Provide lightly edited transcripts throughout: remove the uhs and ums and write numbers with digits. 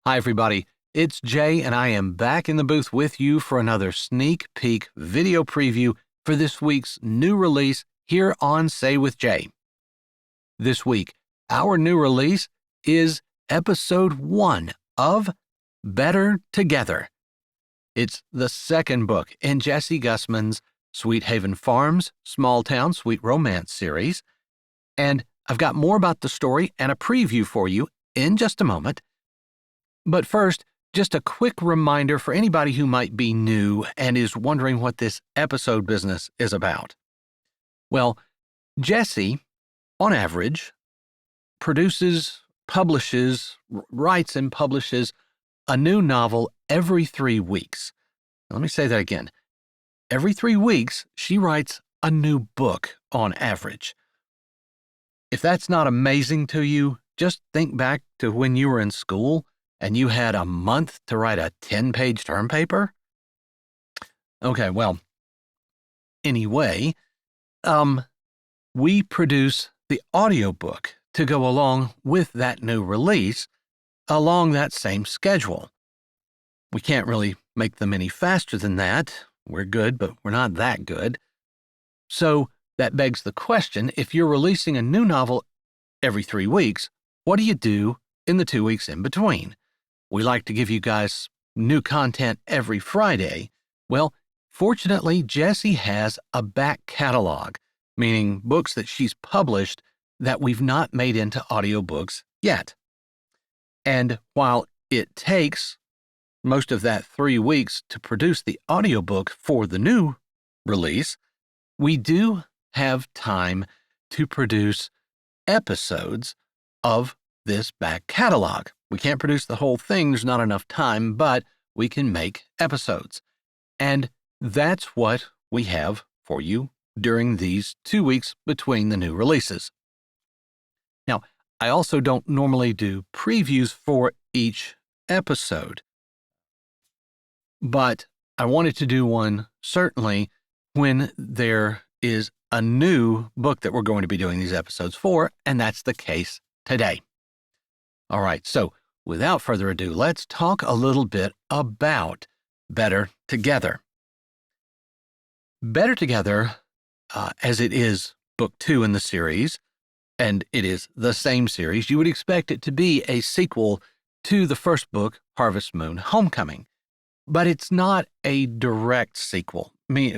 Hi, everybody. It's Jay, and I am back in the booth with you for another sneak peek video preview for this week's new release here on Say with Jay. This week, our new release is episode 1 of Better Together. It's the second book in Jessie Gussman's Sweet Haven Farms, Small Town Sweet Romance series, and I've got more about the story and a preview for you in just a moment. But first, just a quick reminder for anybody who might be new and is wondering what this episode business is about. Well, Jessie, on average, writes and publishes a new novel every 3 weeks. Let me say that again. Every 3 weeks, she writes a new book on average. If that's not amazing to you, just think back to when you were in school and you had a month to write a 10-page term paper? Okay, well, anyway, we produce the audiobook to go along with that new release along that same schedule. We can't really make them any faster than that. We're good, but we're not that good. So that begs the question, if you're releasing a new novel every 3 weeks, what do you do in the 2 weeks in between? We like to give you guys new content every Friday. Well, fortunately, Jessie has a back catalog, meaning books that she's published that we've not made into audiobooks yet. And while it takes most of that 3 weeks to produce the audiobook for the new release, we do have time to produce episodes of this back catalog. We can't produce the whole thing, there's not enough time, but we can make episodes. And that's what we have for you during these 2 weeks between the new releases. Now, I also don't normally do previews for each episode, but I wanted to do one certainly when there is a new book that we're going to be doing these episodes for, and that's the case today. All right, so without further ado, let's talk a little bit about Better Together. Better Together, as it is book 2 in the series, and it is the same series, you would expect it to be a sequel to the first book, Harvest Moon Homecoming. But it's not a direct sequel.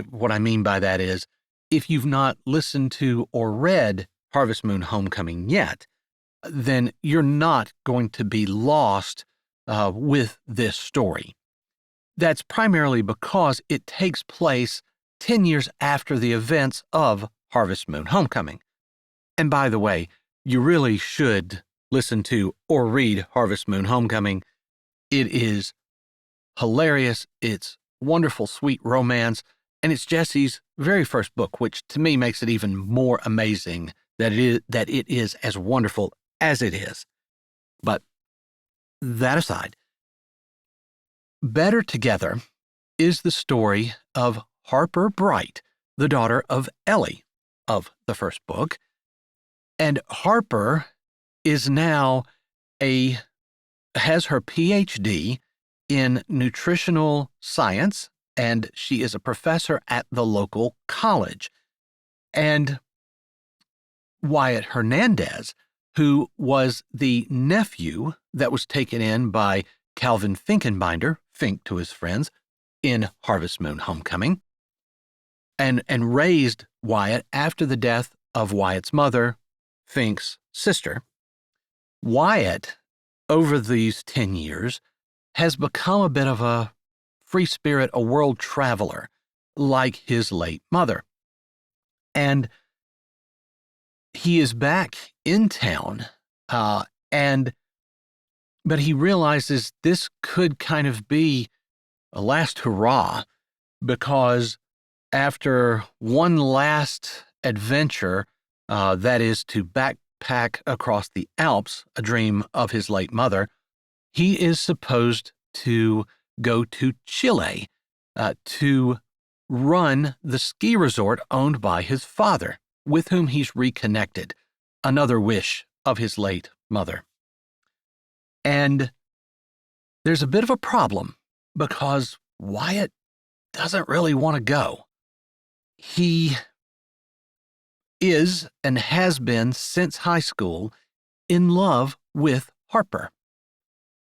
What I mean by that is, if you've not listened to or read Harvest Moon Homecoming yet, then you're not going to be lost with this story. That's primarily because it takes place 10 years after the events of Harvest Moon Homecoming. And by the way, you really should listen to or read Harvest Moon Homecoming. It is hilarious, it's wonderful, sweet romance, and it's Jessie's very first book, which to me makes it even more amazing that it is as wonderful as it is. But that aside, Better Together is the story of Harper Bright, the daughter of Ellie of the first book. And Harper is now has her PhD in nutritional science, and she is a professor at the local college. And Wyatt Hernadez, who was the nephew that was taken in by Calvin Finkenbinder, Fink to his friends, in Harvest Moon Homecoming, and raised Wyatt after the death of Wyatt's mother, Fink's sister. Wyatt, over these 10 years, has become a bit of a free spirit, a world traveler, like his late mother. And he is back in town, but he realizes this could kind of be a last hurrah, because after one last adventure, that is to backpack across the Alps, a dream of his late mother, he is supposed to go to Chile to run the ski resort owned by his father, with whom he's reconnected, another wish of his late mother. And there's a bit of a problem because Wyatt doesn't really want to go. He is and has been since high school in love with Harper.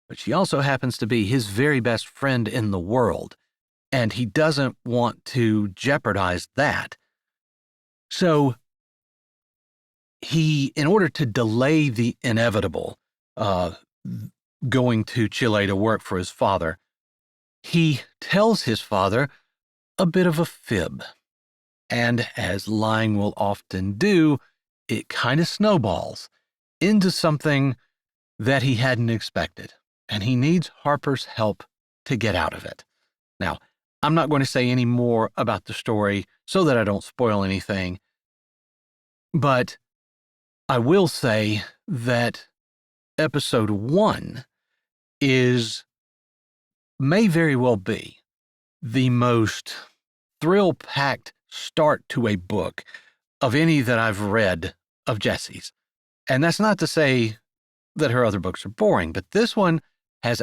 But she also happens to be his very best friend in the world, and he doesn't want to jeopardize that. So he, in order to delay the inevitable, going to Chile to work for his father, he tells his father a bit of a fib. And as lying will often do, it kind of snowballs into something that he hadn't expected. And he needs Harper's help to get out of it. Now, I'm not going to say any more about the story so that I don't spoil anything. But I will say that episode 1 may very well be the most thrill-packed start to a book of any that I've read of Jessie's. And that's not to say that her other books are boring, but this one has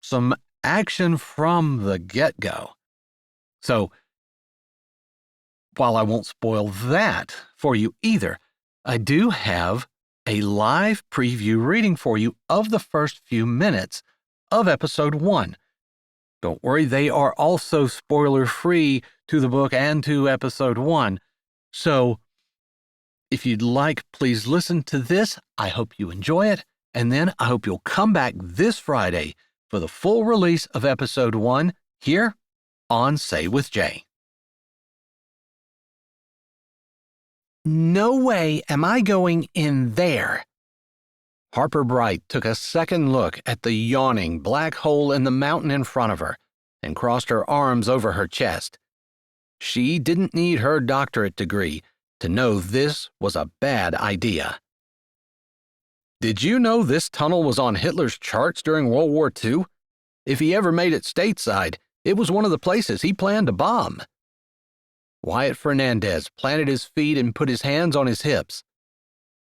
some action from the get-go. So, while I won't spoil that for you either, I do have a live preview reading for you of the first few minutes of episode 1. Don't worry, they are also spoiler-free to the book and to episode 1. So, if you'd like, please listen to this. I hope you enjoy it. And then I hope you'll come back this Friday for the full release of episode 1 here on Say with Jay. No way am I going in there. Harper Bright took a second look at the yawning black hole in the mountain in front of her and crossed her arms over her chest. She didn't need her doctorate degree to know this was a bad idea. Did you know this tunnel was on Hitler's charts during World War II? If he ever made it stateside, it was one of the places he planned to bomb. Wyatt Hernadez planted his feet and put his hands on his hips.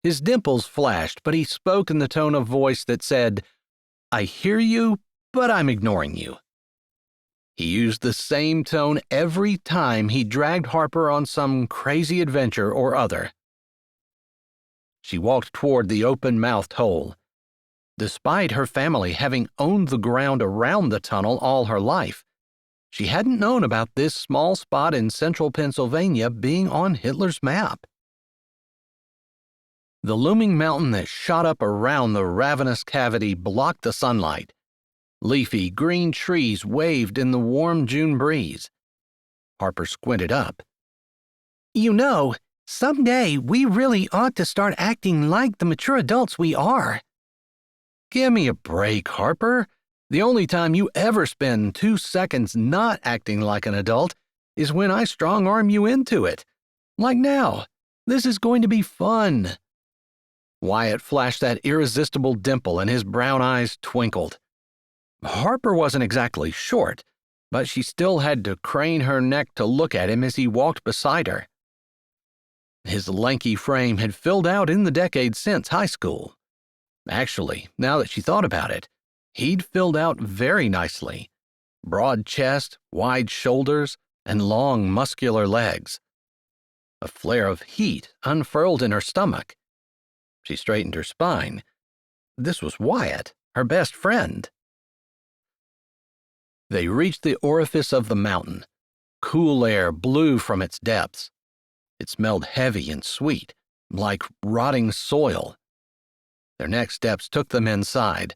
His dimples flashed, but he spoke in the tone of voice that said, "I hear you, but I'm ignoring you." He used the same tone every time he dragged Harper on some crazy adventure or other. She walked toward the open-mouthed hole. Despite her family having owned the ground around the tunnel all her life, she hadn't known about this small spot in central Pennsylvania being on Hitler's map. The looming mountain that shot up around the ravenous cavity blocked the sunlight. Leafy green trees waved in the warm June breeze. Harper squinted up. You know, someday we really ought to start acting like the mature adults we are. Give me a break, Harper. The only time you ever spend 2 seconds not acting like an adult is when I strong-arm you into it. Like now. This is going to be fun. Wyatt flashed that irresistible dimple and his brown eyes twinkled. Harper wasn't exactly short, but she still had to crane her neck to look at him as he walked beside her. His lanky frame had filled out in the decades since high school. Actually, now that she thought about it, he'd filled out very nicely. Broad chest, wide shoulders, and long, muscular legs. A flare of heat unfurled in her stomach. She straightened her spine. This was Wyatt, her best friend. They reached the orifice of the mountain. Cool air blew from its depths. It smelled heavy and sweet, like rotting soil. Their next steps took them inside.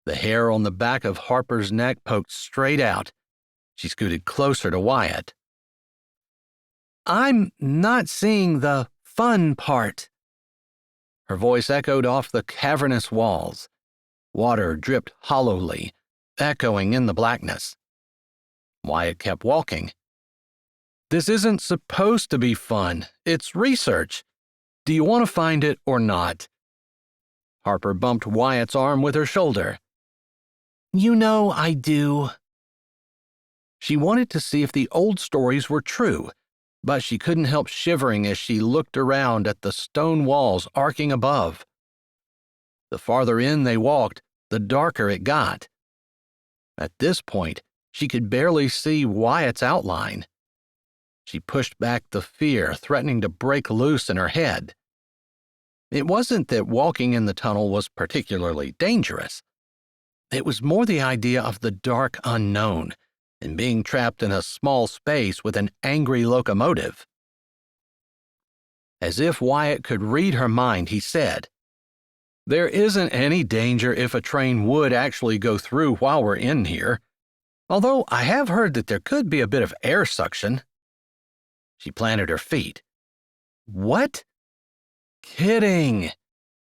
The hair on the back of Harper's neck poked straight out. She scooted closer to Wyatt. I'm not seeing the fun part. Her voice echoed off the cavernous walls. Water dripped hollowly, echoing in the blackness. Wyatt kept walking. This isn't supposed to be fun. It's research. Do you want to find it or not? Harper bumped Wyatt's arm with her shoulder. You know I do. She wanted to see if the old stories were true, but she couldn't help shivering as she looked around at the stone walls arcing above. The farther in they walked, the darker it got. At this point, she could barely see Wyatt's outline. She pushed back the fear threatening to break loose in her head. It wasn't that walking in the tunnel was particularly dangerous. It was more the idea of the dark unknown and being trapped in a small space with an angry locomotive. As if Wyatt could read her mind, he said, "There isn't any danger if a train would actually go through while we're in here, although I have heard that there could be a bit of air suction." She planted her feet. "What?" "Kidding."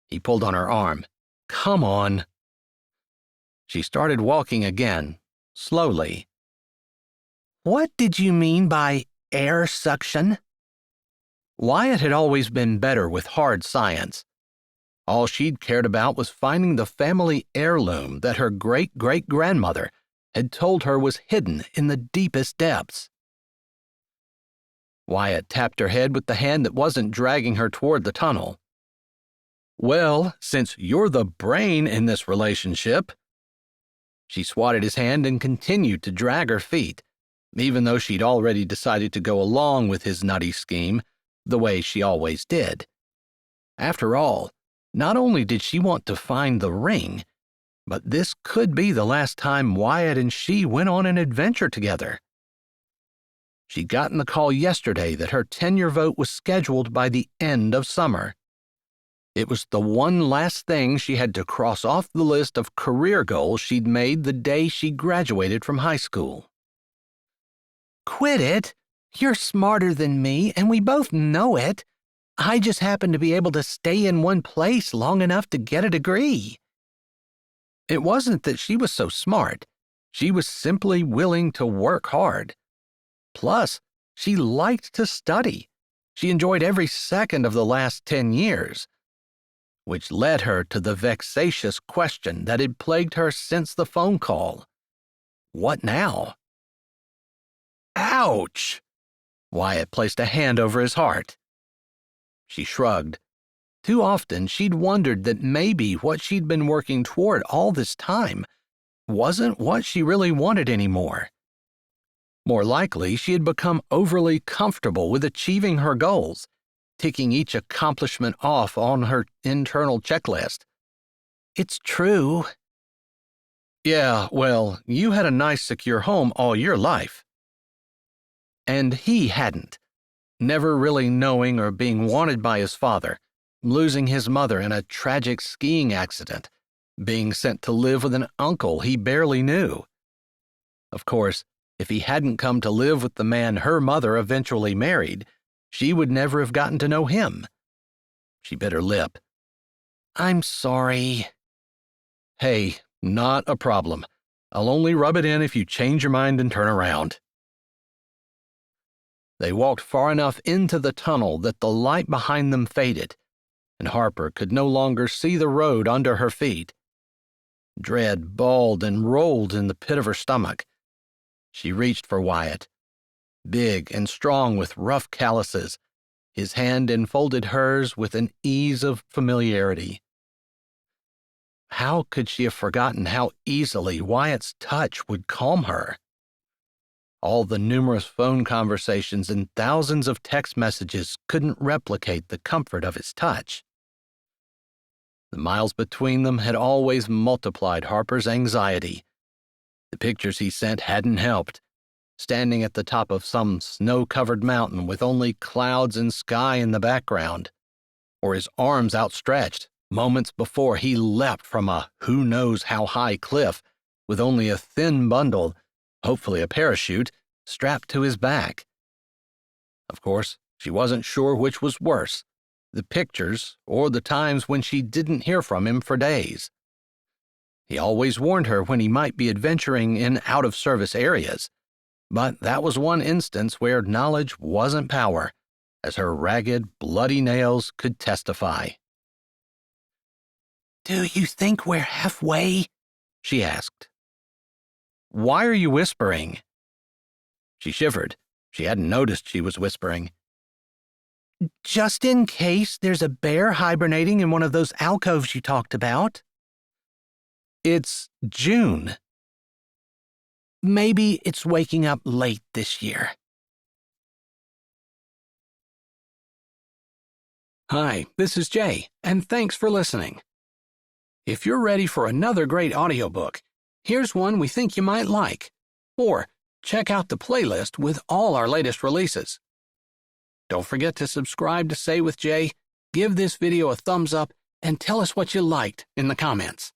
He pulled on her arm. "Come on." She started walking again, slowly. "What did you mean by air suction?" Wyatt had always been better with hard science. All she'd cared about was finding the family heirloom that her great-great-grandmother had told her was hidden in the deepest depths. Wyatt tapped her head with the hand that wasn't dragging her toward the tunnel. "Well, since you're the brain in this relationship." She swatted his hand and continued to drag her feet, even though she'd already decided to go along with his nutty scheme, the way she always did. After all, not only did she want to find the ring, but this could be the last time Wyatt and she went on an adventure together. She'd gotten the call yesterday that her tenure vote was scheduled by the end of summer. It was the one last thing she had to cross off the list of career goals she'd made the day she graduated from high school. "Quit it! You're smarter than me, and we both know it. I just happen to be able to stay in one place long enough to get a degree." It wasn't that she was so smart. She was simply willing to work hard. Plus, she liked to study. She enjoyed every second of the last 10 years. Which led her to the vexatious question that had plagued her since the phone call. What now? "Ouch!" Wyatt placed a hand over his heart. She shrugged. Too often she'd wondered that maybe what she'd been working toward all this time wasn't what she really wanted anymore. More likely, she had become overly comfortable with achieving her goals, ticking each accomplishment off on her internal checklist. "It's true." "Yeah, well, you had a nice, secure home all your life." And he hadn't, never really knowing or being wanted by his father, losing his mother in a tragic skiing accident, being sent to live with an uncle he barely knew. Of course, if he hadn't come to live with the man her mother eventually married, she would never have gotten to know him. She bit her lip. "I'm sorry." "Hey, not a problem. I'll only rub it in if you change your mind and turn around." They walked far enough into the tunnel that the light behind them faded, and Harper could no longer see the road under her feet. Dread balled and rolled in the pit of her stomach. She reached for Wyatt. Big and strong with rough calluses, his hand enfolded hers with an ease of familiarity. How could she have forgotten how easily Wyatt's touch would calm her? All the numerous phone conversations and thousands of text messages couldn't replicate the comfort of his touch. The miles between them had always multiplied Harper's anxiety. The pictures he sent hadn't helped, standing at the top of some snow-covered mountain with only clouds and sky in the background, or his arms outstretched moments before he leapt from a who-knows-how-high cliff with only a thin bundle, hopefully a parachute, strapped to his back. Of course, she wasn't sure which was worse, the pictures or the times when she didn't hear from him for days. He always warned her when he might be adventuring in out-of-service areas, but that was one instance where knowledge wasn't power, as her ragged, bloody nails could testify. "Do you think we're halfway?" she asked. "Why are you whispering?" She shivered. She hadn't noticed she was whispering. "Just in case there's a bear hibernating in one of those alcoves you talked about." "It's June." maybe it's waking up late this year. Hi, this is Jay, and thanks for listening. If you're ready for another great audiobook, here's one we think you might like. Or check out the playlist with all our latest releases. Don't forget to subscribe to Say with Jay, give this video a thumbs up, and tell us what you liked in the comments.